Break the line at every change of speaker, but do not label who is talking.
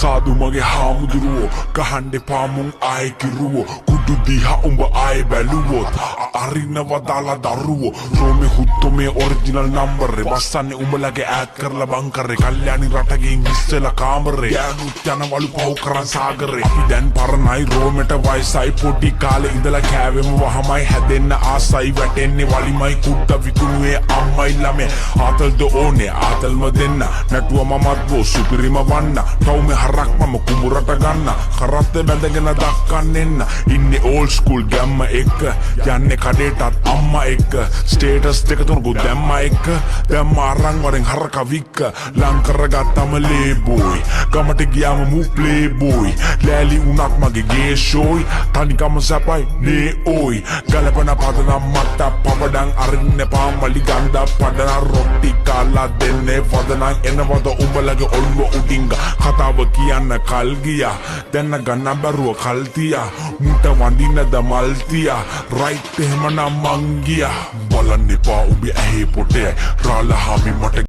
සාදු මගේ හාමුදුරුවෝ ගහන්න එපා මුන් ආයේ කිරුවෝ කුඩු දිහා උඹ ආයේ බැලුවොත් අරිනව දාලා දරුවෝ රෝමේ හුත්තෝ මේ ඔරිජිනල් නම්බර් එක බස්සන්නේ උඹලගේ ඈඩ් කරලා බංකරේ කල්යාණි රටකින් ඉස්සෙලා කාමරේ යනුත් යනවලු පහු කරන් සාගරේ අපි දැන් පරණයි රෝමෙට වයසයි පොඩි කාලේ ඉඳලා කෑවෙම වහමයි හැදෙන්න ආසයි වැටෙන්නේ වලිමයි කුඩ විකුණුවේ අම්මයි ළමේ ආතල්ද ඕනේ ආතල්ම දෙන්න නැටුව මමත් බෝ සුපිරිම වන්න තවුමේ හරක් මම කුඹුරට ගන්න කරත්තේ බැඳගෙන දක්කන්න ඉන්නේ ඕල්ඩ් ස්කූල් ගැම්ම එක්ක යන්නේ කඩේටත් අම්මා එක්ක ස්ටේටස් දෙක තුනක දැම්මා එක්ක දැම්ම අරන් වරෙන් හරක වික්ක ලං කරගත්තම ලේබෝයි ගමට ගියාම මූ ප්ලේබෝයි ලෑලි උනත් මගේ ගේ ෂෝයි තනිකම සැපයි නේ ඕයි ගලපන පදනම් මට පවඩන් අරින්න පාමලි ගන්දා පඩන රොට්ටි කාලා දෙන්නේ වදනන් එනවද උඹලගේ ඔල්ව උඩින්ග කතාව කියන්න කල් ගියා දැන්න ගන්න බැරුව කල් තියා මුට වඳින්නද මල් තියා රයිට් එහෙමනම් මං ගියා බලන්න එපා උඹේ ඇහි පොටේ රාලහාමි මට